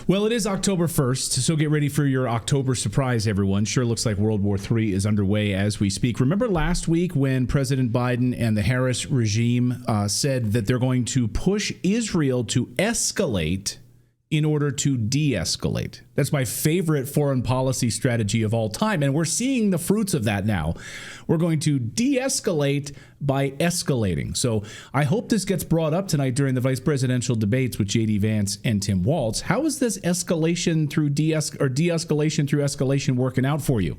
Well, it is October 1st, so get ready for your October surprise, everyone. Sure looks like World War III is underway as we speak. Remember last week when President Biden and the Harris regime said that they're going to push Israel to escalate in order to de-escalate? That's my favorite foreign policy strategy of all time, and we're seeing the fruits of that now. We're going to de-escalate by escalating. So I hope this gets brought up tonight during the vice presidential debates with J.D. Vance and Tim Walz. How is this escalation through de-escalation through escalation working out for you?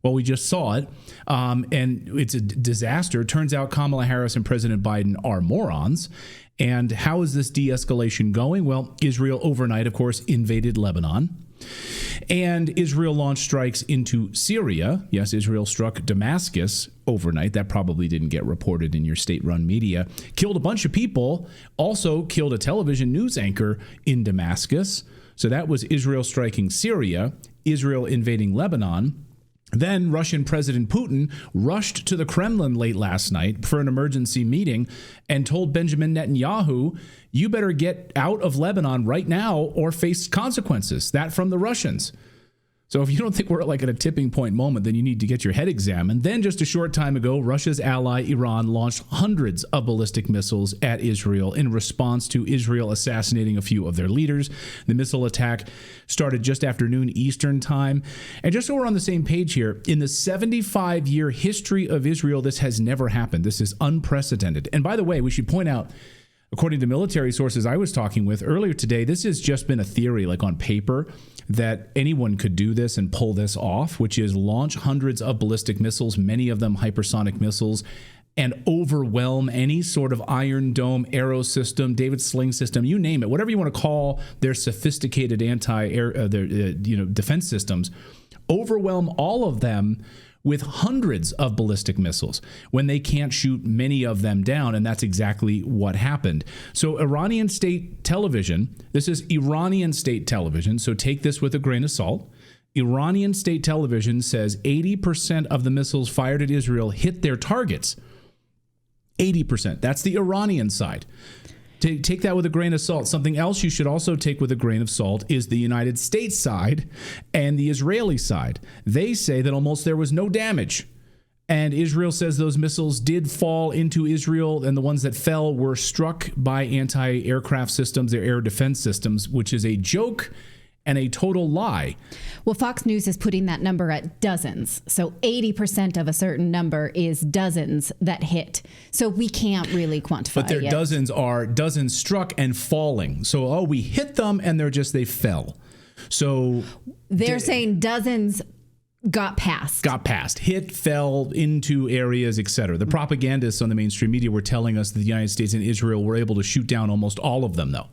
Well, we just saw it, and it's a disaster. It turns out Kamala Harris and President Biden are morons. And how is this de-escalation going? Well, Israel overnight, of course, invaded Lebanon. And Israel launched strikes into Syria. Yes, Israel struck Damascus overnight. That probably didn't get reported in your state-run media. Killed a bunch of people. Also killed a television news anchor in Damascus. So that was Israel striking Syria. Israel invading Lebanon. Then Russian President Putin rushed to the Kremlin late last night for an emergency meeting and told Benjamin Netanyahu, you better get out of Lebanon right now or face consequences. That from the Russians. So if you don't think we're like at a tipping point moment, then you need to get your head examined. Then just a short time ago, Russia's ally Iran launched hundreds of ballistic missiles at Israel in response to Israel assassinating a few of their leaders. The missile attack started just after noon Eastern time. And just so we're on the same page here, in the 75-year history of Israel, this has never happened. This is unprecedented. And by the way, we should point out, according to military sources I was talking with earlier today, this has just been a theory, like on paper, that anyone could do this and pull this off, which is launch hundreds of ballistic missiles, many of them hypersonic missiles, and overwhelm any sort of Iron Dome, Arrow system, David Sling system, you name it, whatever you want to call their sophisticated anti-air, defense systems, overwhelm all of them with hundreds of ballistic missiles when they can't shoot many of them down. And that's exactly what happened. So Iranian state television, this is Iranian state television, so take this with a grain of salt. Iranian state television says 80% of the missiles fired at Israel hit their targets. 80%. That's the Iranian side. Take that with a grain of salt. Something else you should also take with a grain of salt is the United States side and the Israeli side. They say that almost there was no damage. And Israel says those missiles did fall into Israel, and the ones that fell were struck by anti-aircraft systems, their air defense systems, which is a joke and a total lie. Well, Fox News is putting that number at dozens. So 80% of a certain number is dozens that hit. So we can't really quantify it. But their dozens are dozens struck and falling. So, we hit them and they fell. So they're saying dozens got past. Hit, fell into areas, etc. The propagandists on the mainstream media were telling us that the United States and Israel were able to shoot down almost all of them, though.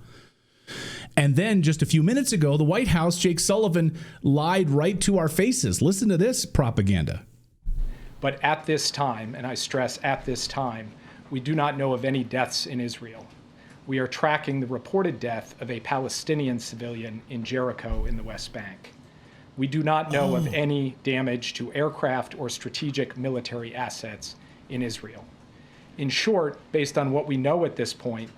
And then just a few minutes ago, the White House, Jake Sullivan, lied right to our faces. Listen to this propaganda. But at this time, and I stress at this time, we do not know of any deaths in Israel. We are tracking the reported death of a Palestinian civilian in Jericho in the West Bank. We do not know of any damage to aircraft or strategic military assets in Israel. In short, based on what we know at this point,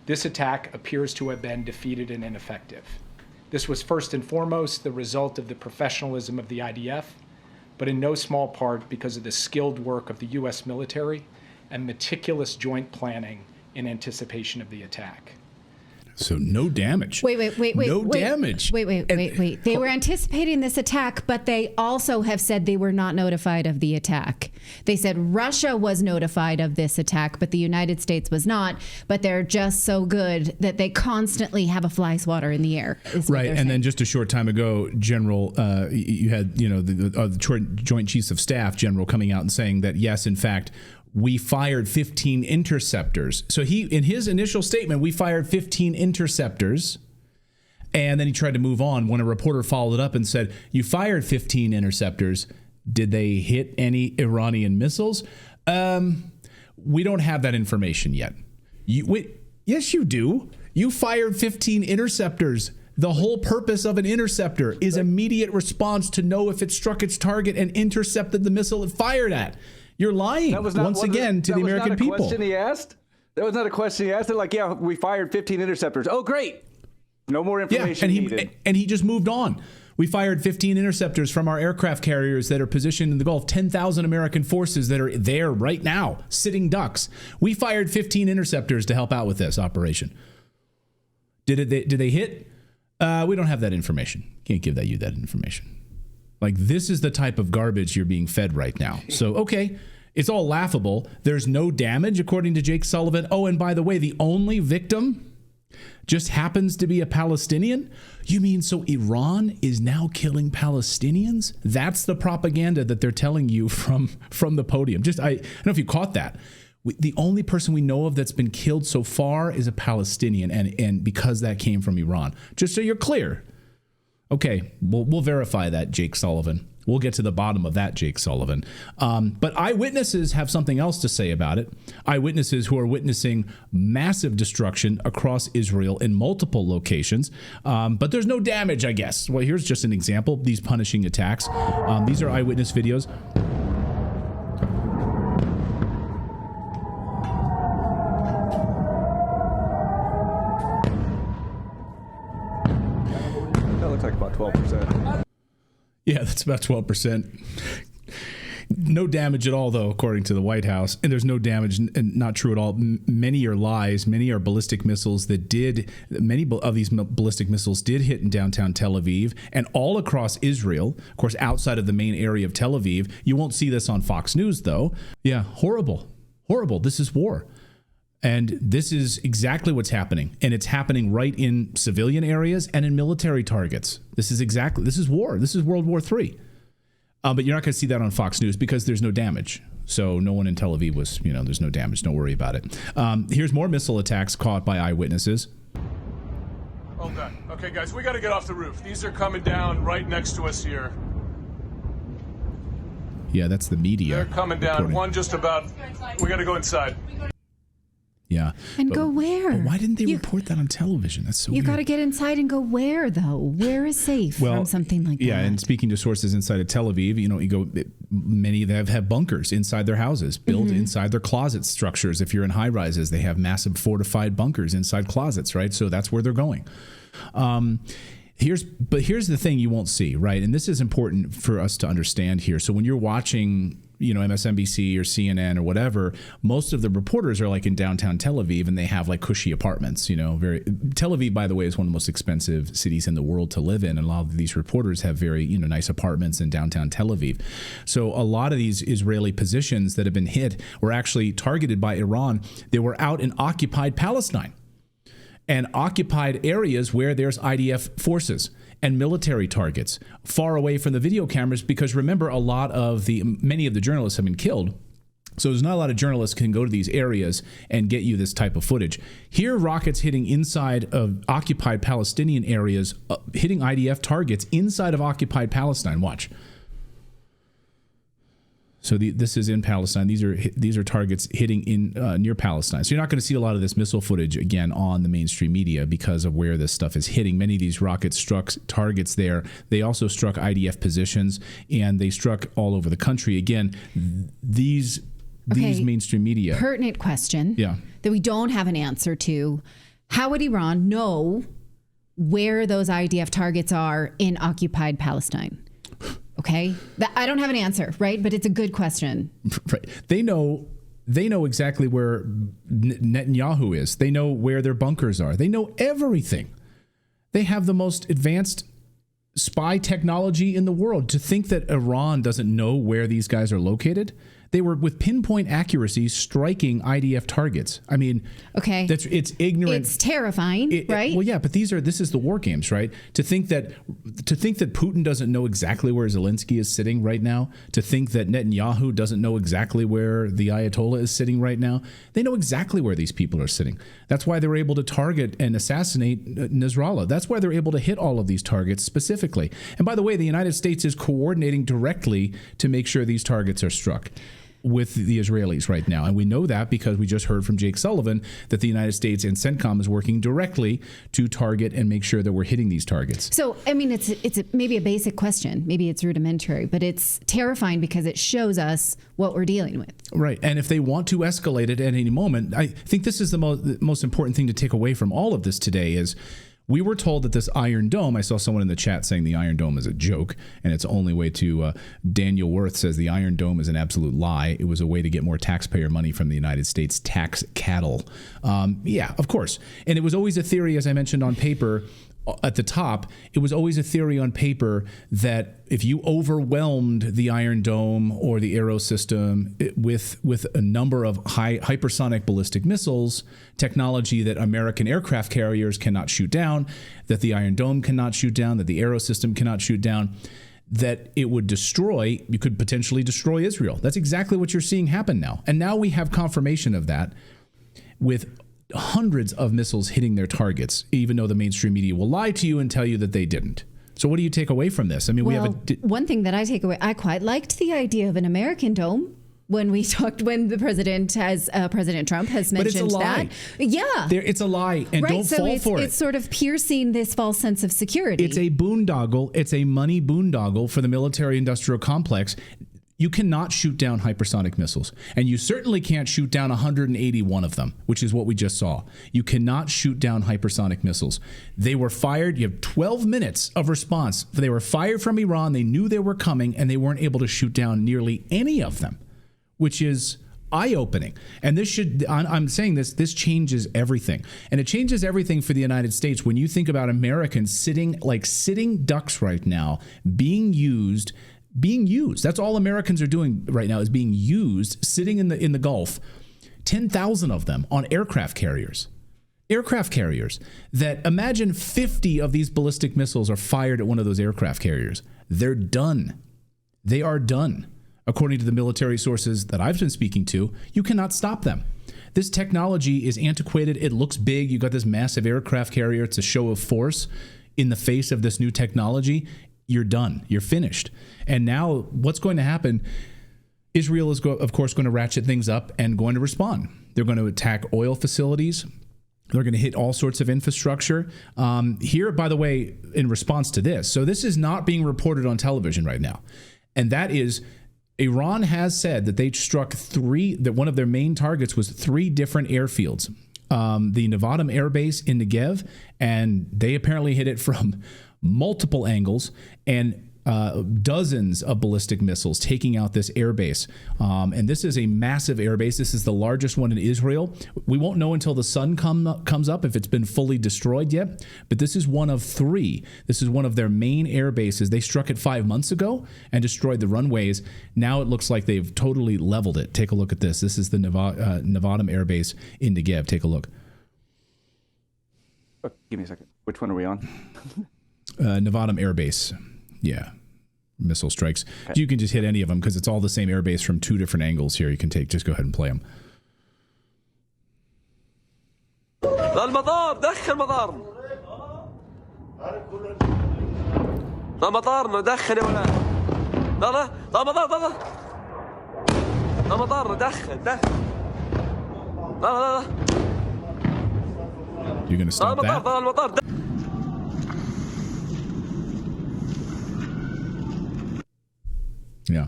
this attack appears to have been defeated and ineffective. This was first and foremost the result of the professionalism of the IDF, but in no small part because of the skilled work of the U.S. military and meticulous joint planning in anticipation of the attack. So no damage. Wait. No damage. Wait. They were anticipating this attack, but they also have said they were not notified of the attack. They said Russia was notified of this attack, but the United States was not. But they're just so good that they constantly have a fly swatter in the air. Right. And then just a short time ago, General, you had, the Joint Chiefs of Staff General coming out and saying that, yes, in fact, we fired 15 interceptors. So in his initial statement, we fired 15 interceptors. And then he tried to move on when a reporter followed up and said, you fired 15 interceptors. Did they hit any Iranian missiles? We don't have that information yet. Yes, you do. You fired 15 interceptors. The whole purpose of an interceptor is immediate response to know if it struck its target and intercepted the missile it fired at. You're lying once again to the American people. That was not a question he asked? That was not a question he asked? They're like, yeah, we fired 15 interceptors. Oh, great. No more information needed. And he just moved on. We fired 15 interceptors from our aircraft carriers that are positioned in the Gulf, 10,000 American forces that are there right now, sitting ducks. We fired 15 interceptors to help out with this operation. Did they hit? We don't have that information. Can't give you that information. Like, this is the type of garbage you're being fed right now. So, okay, it's all laughable. There's no damage, according to Jake Sullivan. Oh, and by the way, the only victim just happens to be a Palestinian? You mean so Iran is now killing Palestinians? That's the propaganda that they're telling you from the podium. I don't know if you caught that. The only person we know of that's been killed so far is a Palestinian, and because that came from Iran. Just so you're clear. Okay, we'll verify that, Jake Sullivan. We'll get to the bottom of that, Jake Sullivan. But eyewitnesses have something else to say about it. Eyewitnesses who are witnessing massive destruction across Israel in multiple locations. But there's no damage, I guess. Well, here's just an example. These punishing attacks. These are eyewitness videos. That looks like about 12%. Yeah, that's about 12%. No damage at all, though, according to the White House. And there's no damage, and not true at all. Many are lies. Many are ballistic missiles many of these ballistic missiles did hit in downtown Tel Aviv and all across Israel. Of course, outside of the main area of Tel Aviv. You won't see this on Fox News, though. Yeah, horrible. Horrible. This is war. And this is exactly what's happening. And it's happening right in civilian areas and in military targets. This is war. This is World War III. But you're not going to see that on Fox News because there's no damage. So no one in Tel Aviv was, there's no damage. Don't worry about it. Here's more missile attacks caught by eyewitnesses. All done. Okay, guys, we got to get off the roof. These are coming down right next to us here. Yeah, that's the media. They're coming down. reporting. One just about. We got to go inside. Yeah. Go where? But why didn't they report that on television? That's so weird. You got to get inside and go where, though? Where is safe from something like that? Yeah, and speaking to sources inside of Tel Aviv, you go, many have bunkers inside their houses, built inside their closet structures. If you're in high rises, they have massive fortified bunkers inside closets, right? So that's where they're going. Here's the thing you won't see, right? And this is important for us to understand here. So when you're watching, MSNBC or CNN or whatever, most of the reporters are like in downtown Tel Aviv, and they have like cushy apartments. Tel Aviv, by the way, is one of the most expensive cities in the world to live in, and a lot of these reporters have very nice apartments in downtown Tel Aviv. So a lot of these Israeli positions that have been hit were actually targeted by Iran. They were out in occupied Palestine and occupied areas where there's IDF forces and military targets far away from the video cameras, because remember, many of the journalists have been killed. So there's not a lot of journalists can go to these areas and get you this type of footage. Here, rockets hitting inside of occupied Palestinian areas, hitting IDF targets inside of occupied Palestine. Watch. So this is in Palestine. These are targets hitting in near Palestine. So you're not going to see a lot of this missile footage again on the mainstream media because of where this stuff is hitting. Many of these rockets struck targets there. They also struck IDF positions, and they struck all over the country. Again, these mainstream media. Pertinent question. Yeah. That we don't have an answer to. How would Iran know where those IDF targets are in occupied Palestine? Okay, I don't have an answer, right? But it's a good question. Right. They know exactly where Netanyahu is. They know where their bunkers are. They know everything. They have the most advanced spy technology in the world. To think that Iran doesn't know where these guys are located, they were with pinpoint accuracy striking IDF targets. I mean, okay, it's ignorant. It's terrifying, right? Well, yeah, but this is the war games, right? To think that Putin doesn't know exactly where Zelensky is sitting right now, to think that Netanyahu doesn't know exactly where the Ayatollah is sitting right now, they know exactly where these people are sitting. That's why they're able to target and assassinate Nasrallah. That's why they're able to hit all of these targets specifically. And by the way, the United States is coordinating directly to make sure these targets are struck with the Israelis right now. And we know that because we just heard from Jake Sullivan that the United States and CENTCOM is working directly to target and make sure that we're hitting these targets. So, I mean, it's maybe a basic question. Maybe it's rudimentary, but it's terrifying because it shows us what we're dealing with. Right. And if they want to escalate it at any moment, I think this is the most important thing to take away from all of this today is We were told that this Iron Dome, I saw someone in the chat saying the Iron Dome is a joke, and it's only way to, Daniel Worth says the Iron Dome is an absolute lie. It was a way to get more taxpayer money from the United States tax cattle. Yeah, of course. And it was always a theory, as I mentioned on paper, at the top, it was always a theory on paper that if you overwhelmed the Iron Dome or the Aero system with a number of hypersonic ballistic missiles, technology that American aircraft carriers cannot shoot down, that the Iron Dome cannot shoot down, that the Aero system cannot shoot down, that it would destroy, you could potentially destroy Israel. That's exactly what you're seeing happen now. And now we have confirmation of that with hundreds of missiles hitting their targets, even though the mainstream media will lie to you and tell you that they didn't. So what do you take away from this? I mean, one thing that I take away, I quite liked the idea of an American dome when the President Trump has mentioned that. But it's a lie. Yeah. It's a lie, and don't fall for it. It's sort of piercing this false sense of security. It's a boondoggle. It's a money boondoggle for the military-industrial complex. You cannot shoot down hypersonic missiles, and you certainly can't shoot down 181 of them, which is what we just saw. You cannot shoot down hypersonic missiles. They were fired. You have 12 minutes of response. They were fired from Iran. They knew they were coming, and they weren't able to shoot down nearly any of them, which is eye-opening. And I'm saying this changes everything. And it changes everything for the United States when you think about Americans sitting ducks right now, being used. That's all Americans are doing right now, is being used, sitting in the Gulf, 10,000 of them on aircraft carriers. That imagine 50 of these ballistic missiles are fired at one of those aircraft carriers. They're done. They are done. According to the military sources that I've been speaking to, you cannot stop them. This technology is antiquated. It looks big. You got this massive aircraft carrier. It's a show of force in the face of this new technology. You're done. You're finished. And now what's going to happen? Israel is, of course, going to ratchet things up and going to respond. They're going to attack oil facilities. They're going to hit all sorts of infrastructure. Here, by the way, in response to this, so this is not being reported on television right now. And that is, Iran has said that they struck that one of their main targets was 3 different airfields. The Nevatim Air Base in Negev, and they apparently hit it from multiple angles, and dozens of ballistic missiles taking out this airbase. And this is a massive airbase. This is the largest one in Israel. We won't know until the sun comes up if it's been fully destroyed yet, but this is one of 3. This is one of their main air bases. They struck it 5 months ago and destroyed the runways. Now it looks like they've totally leveled it. Take a look at this. This is the Nevatim Air Base in Negev. Take a look. Oh, give me a second. Which one are we on? Nevatim Air Base. Yeah. Missile strikes. Okay. You can just hit any of them because it's all the same airbase from 2 different angles here. You can just go ahead and play them. المطار دخل مطار مطار دخل يا ولاد لا مطار دخل لا You're going to stop that? Yeah.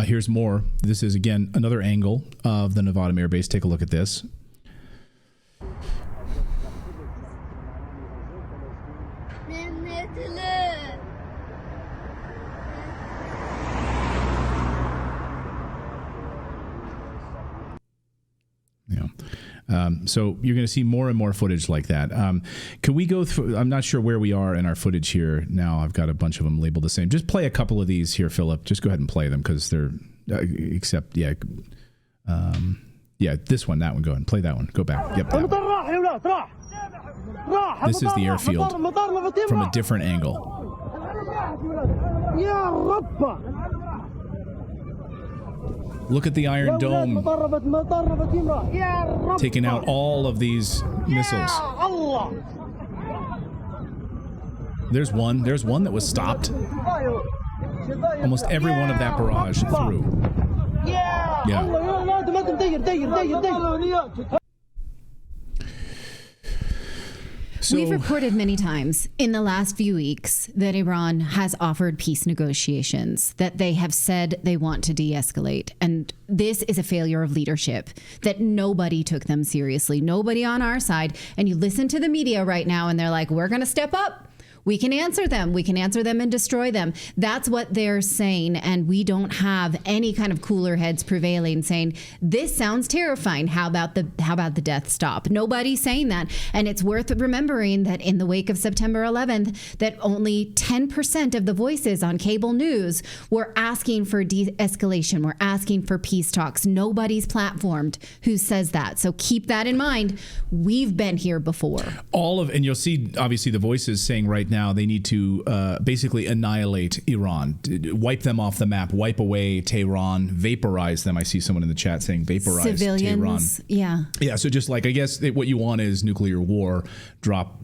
Here's more. This is, again, another angle of the Nevatim Air Base. Take a look at this. Yeah. So you're going to see more and more footage like that. Can we go through? I'm not sure where we are in our footage here now. I've got a bunch of them labeled the same. Just play a couple of these here, Philip. Just go ahead and play them because they're this one, that one. Go ahead and play that one. Go back. Yep. This is the airfield from a different angle. Look at the Iron Dome taking out all of these missiles. There's one that was stopped. Almost every one of that barrage through. Yeah. We've reported many times in the last few weeks that Iran has offered peace negotiations, that they have said they want to de-escalate. And this is a failure of leadership, that nobody took them seriously, nobody on our side. And you listen to the media right now and they're like, we're going to step up. We can answer them. We can answer them and destroy them. That's what they're saying. And we don't have any kind of cooler heads prevailing saying, this sounds terrifying. How about the death stop? Nobody's saying that. And it's worth remembering that in the wake of September 11th, that only 10% of the voices on cable news were asking for de-escalation. We're asking for peace talks. Nobody's platformed who says that. So keep that in mind. We've been here before. And you'll see, obviously, the voices saying right now they need to basically annihilate Iran, wipe them off the map, wipe away Tehran, vaporize them. I see someone in the chat saying vaporize civilians, Tehran. Yeah. So just like, I guess what you want is nuclear war, drop,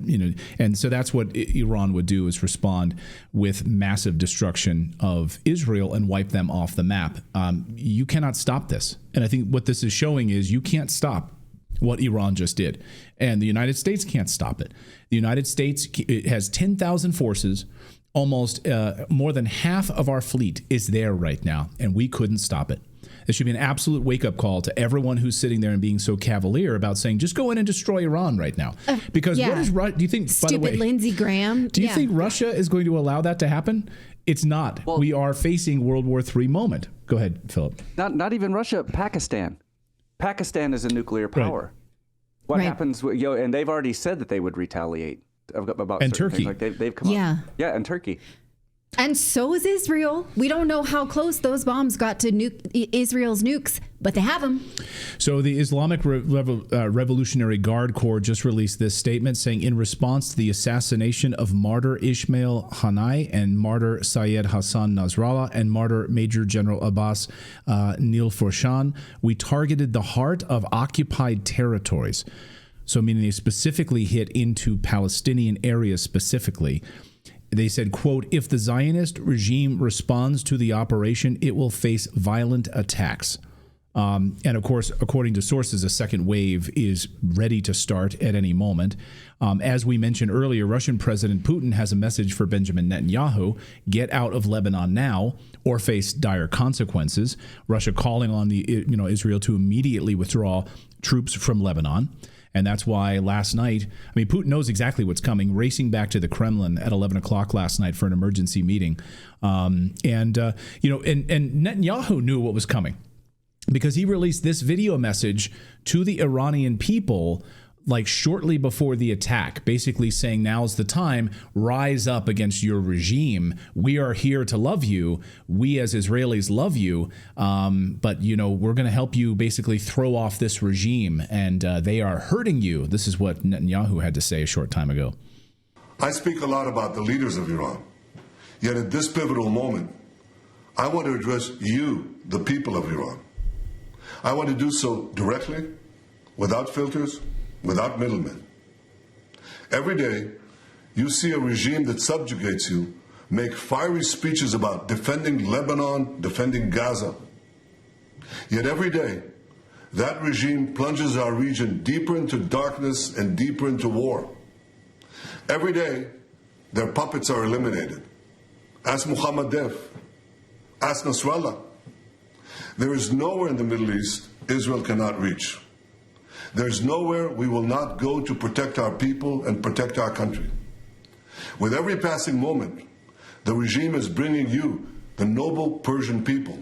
and so that's what Iran would do, is respond with massive destruction of Israel and wipe them off the map. You cannot stop this. And I think what this is showing is you can't stop what Iran just did. And the United States can't stop it. The United States has 10,000 forces. Almost more than half of our fleet is there right now, and we couldn't stop it. This should be an absolute wake-up call to everyone who's sitting there and being so cavalier about saying, just go in and destroy Iran right now. Because what is Russia? Do you think, stupid by the way, Lindsey Graham? Do you think Russia is going to allow that to happen? It's not. Well, we are facing World War III moment. Go ahead, Philip. Not even Russia. Pakistan. Pakistan is a nuclear power. Right. What happens? And they've already said that they would retaliate about and certain Turkey. things. Like they've come up. Yeah, and Turkey. And so is Israel. We don't know how close those bombs got to Israel's nukes, but they have them. So the Islamic Revolutionary Guard Corps just released this statement saying, in response to the assassination of martyr Ismail Haniyeh and martyr Syed Hassan Nasrallah and martyr Major General Abbas Nilfourshan, we targeted the heart of occupied territories. So meaning they specifically hit into Palestinian areas specifically. They said, quote, if the Zionist regime responds to the operation, it will face violent attacks. And of course, according to sources, a second wave is ready to start at any moment. As we mentioned earlier, Russian President Putin has a message for Benjamin Netanyahu: get out of Lebanon now or face dire consequences. Russia calling on Israel to immediately withdraw troops from Lebanon. And that's why last night, Putin knows exactly what's coming, racing back to the Kremlin at 11 o'clock last night for an emergency meeting. And Netanyahu knew what was coming, because he released this video message to the Iranian people like shortly before the attack, basically saying, now's the time, rise up against your regime. We are here to love you. We as Israelis love you. But, we're going to help you basically throw off this regime, and they are hurting you. This is what Netanyahu had to say a short time ago. I speak a lot about the leaders of Iran. Yet at this pivotal moment, I want to address you, the people of Iran. I want to do so directly, without filters, without middlemen. Every day, you see a regime that subjugates you make fiery speeches about defending Lebanon, defending Gaza. Yet every day, that regime plunges our region deeper into darkness and deeper into war. Every day, their puppets are eliminated. Ask Mohammed Def. Ask Nasrallah. There is nowhere in the Middle East Israel cannot reach. There's nowhere we will not go to protect our people and protect our country. With every passing moment, the regime is bringing you, the noble Persian people,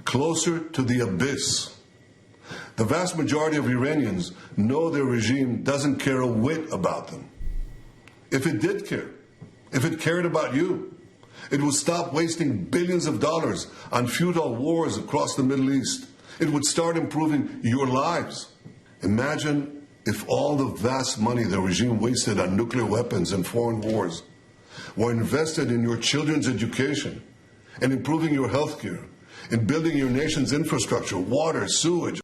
closer to the abyss. The vast majority of Iranians know their regime doesn't care a whit about them. If it did care, if it cared about you, it would stop wasting billions of dollars on futile wars across the Middle East. It would start improving your lives. Imagine if all the vast money the regime wasted on nuclear weapons and foreign wars were invested in your children's education and improving your health care, in building your nation's infrastructure, water, sewage.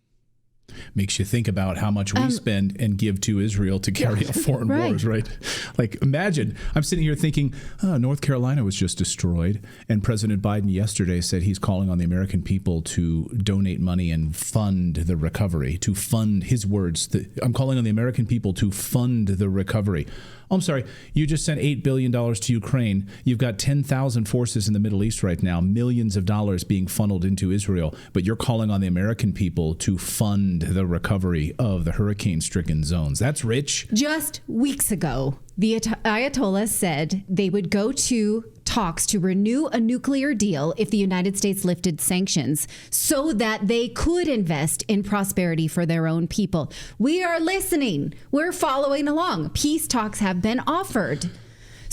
Makes you think about how much we spend and give to Israel to carry out foreign wars, right? Like, imagine, I'm sitting here thinking, North Carolina was just destroyed, and President Biden yesterday said he's calling on the American people to donate money and fund the recovery, to fund, his words, I'm calling on the American people to fund the recovery. I'm sorry. You just sent $8 billion to Ukraine. You've got 10,000 forces in the Middle East right now, millions of dollars being funneled into Israel, but you're calling on the American people to fund the recovery of the hurricane-stricken zones. That's rich. Just weeks ago, the Ayatollah said they would go to talks to renew a nuclear deal if the United States lifted sanctions so that they could invest in prosperity for their own people. We are listening. We're following along. Peace talks have been offered.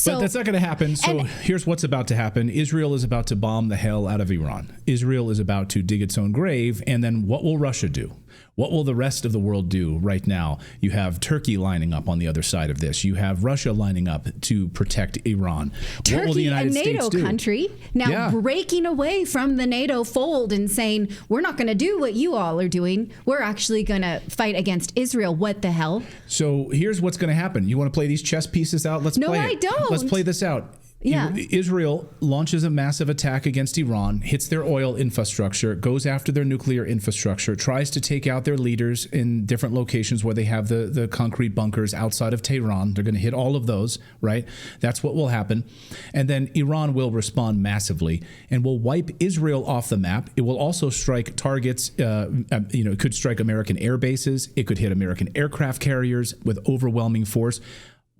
But that's not going to happen. So here's what's about to happen. Israel is about to bomb the hell out of Iran. Israel is about to dig its own grave. And then what will Russia do? What will the rest of the world do right now? You have Turkey lining up on the other side of this. You have Russia lining up to protect Iran. Turkey, what will the United a NATO States do? country, now breaking away from the NATO fold and saying, we're not going to do what you all are doing. We're actually going to fight against Israel. What the hell? So here's what's going to happen. You want to play these chess pieces out? Let's play it. No, I don't. Let's play this out. Yeah. Israel launches a massive attack against Iran, hits their oil infrastructure, goes after their nuclear infrastructure, tries to take out their leaders in different locations where they have the concrete bunkers outside of Tehran. They're going to hit all of those, right? That's what will happen. And then Iran will respond massively and will wipe Israel off the map. It will also strike targets. It could strike American air bases. It could hit American aircraft carriers with overwhelming force.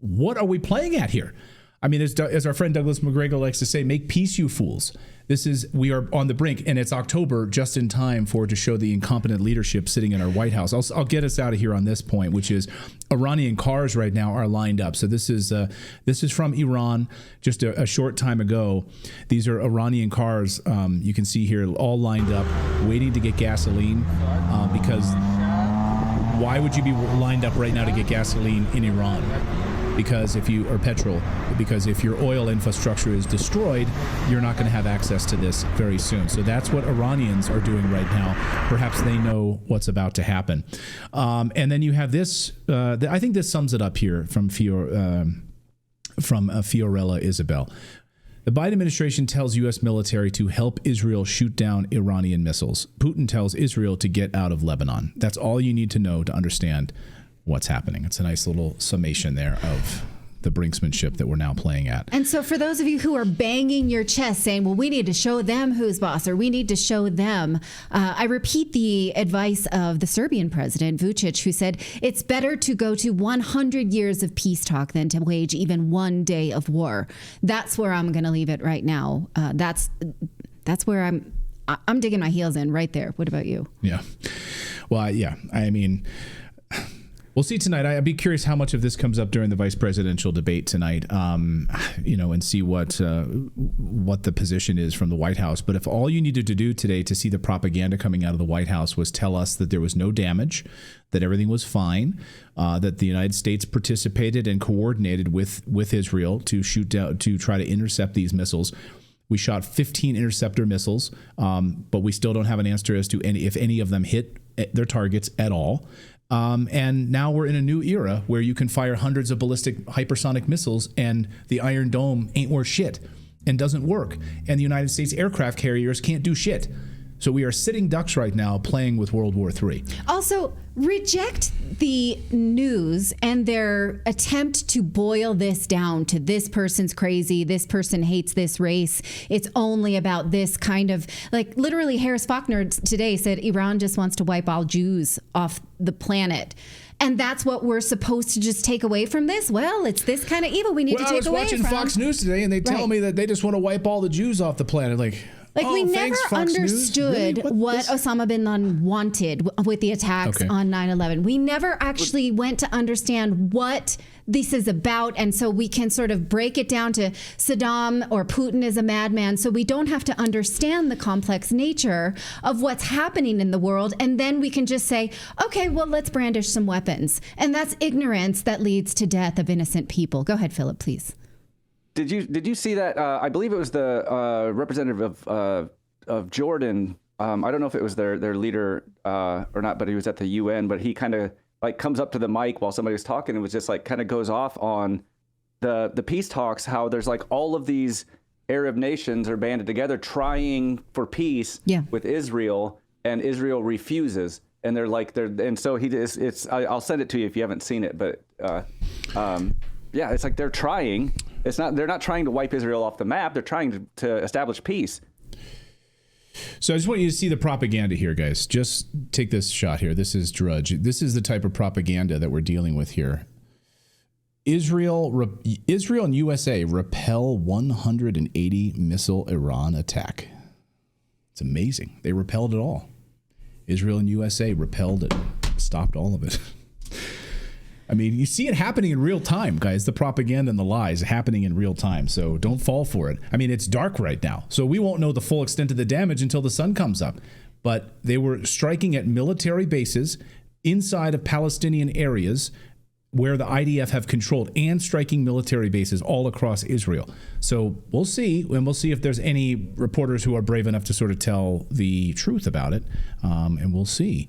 What are we playing at here? I mean, as our friend Douglas McGregor likes to say, make peace, you fools. We are on the brink, and it's October, just in time to show the incompetent leadership sitting in our White House. I'll get us out of here on this point, which is Iranian cars right now are lined up. So this is from Iran just a short time ago. These are Iranian cars. You can see here all lined up, waiting to get gasoline because why would you be lined up right now to get gasoline in Iran? Because if your oil infrastructure is destroyed, you're not going to have access to this very soon. So that's what Iranians are doing right now. Perhaps they know what's about to happen. And then you have this. I think this sums it up here from Fiorella Isabel. The Biden administration tells U.S. military to help Israel shoot down Iranian missiles. Putin tells Israel to get out of Lebanon. That's all you need to know to understand what's happening. It's a nice little summation there of the brinksmanship that we're now playing at. And so for those of you who are banging your chest saying, well, we need to show them who's boss, or we need to show them, I repeat the advice of the Serbian president, Vučić, who said, it's better to go to 100 years of peace talk than to wage even one day of war. That's where I'm going to leave it right now. That's where I'm digging my heels in right there. What about you? Yeah. Well, yeah. I mean, we'll see tonight. I'd be curious how much of this comes up during the vice presidential debate tonight, and see what the position is from the White House. But if all you needed to do today to see the propaganda coming out of the White House was tell us that there was no damage, that everything was fine, that the United States participated and coordinated with Israel to try to intercept these missiles. We shot 15 interceptor missiles, but we still don't have an answer as to if any of them hit their targets at all. And now we're in a new era where you can fire hundreds of ballistic hypersonic missiles and the Iron Dome ain't worth shit and doesn't work. And the United States aircraft carriers can't do shit. So we are sitting ducks right now playing with World War III. Also, reject the news and their attempt to boil this down to this person's crazy, this person hates this race. It's only about this kind of, like, literally Harris Faulkner today said Iran just wants to wipe all Jews off the planet. And that's what we're supposed to just take away from this? Well, it's this kind of evil we need to take away from. I was watching Fox News today, and they tell me that they just want to wipe all the Jews off the planet. We never understood what Osama bin Laden wanted with the attacks on 9/11. We never actually went to understand what this is about. And so we can sort of break it down to Saddam or Putin is a madman. So we don't have to understand the complex nature of what's happening in the world. And then we can just say, okay, well, let's brandish some weapons. And that's ignorance that leads to death of innocent people. Go ahead, Philip, please. Did you see that? I believe it was the representative of Jordan. I don't know if it was their leader or not, but he was at the UN. But he kind of comes up to the mic while somebody was talking and was just kind of goes off on the peace talks. How there's all of these Arab nations are banded together trying for peace with Israel, and Israel refuses. And and so he just I'll send it to you if you haven't seen it, but. yeah, it's like they're trying. They're not trying to wipe Israel off the map. They're trying to establish peace. So I just want you to see the propaganda here, guys. Just take this shot here. This is Drudge. This is the type of propaganda that we're dealing with here. Israel and USA repel 180 missile Iran attack. It's amazing. They repelled it all. Israel and USA repelled it, stopped all of it. I mean, you see it happening in real time, guys. The propaganda and the lies happening in real time. So don't fall for it. I mean, it's dark right now, so we won't know the full extent of the damage until the sun comes up. But they were striking at military bases inside of Palestinian areas where the IDF have controlled, and striking military bases all across Israel. So we'll see, and we'll see if there's any reporters who are brave enough to sort of tell the truth about it, and we'll see.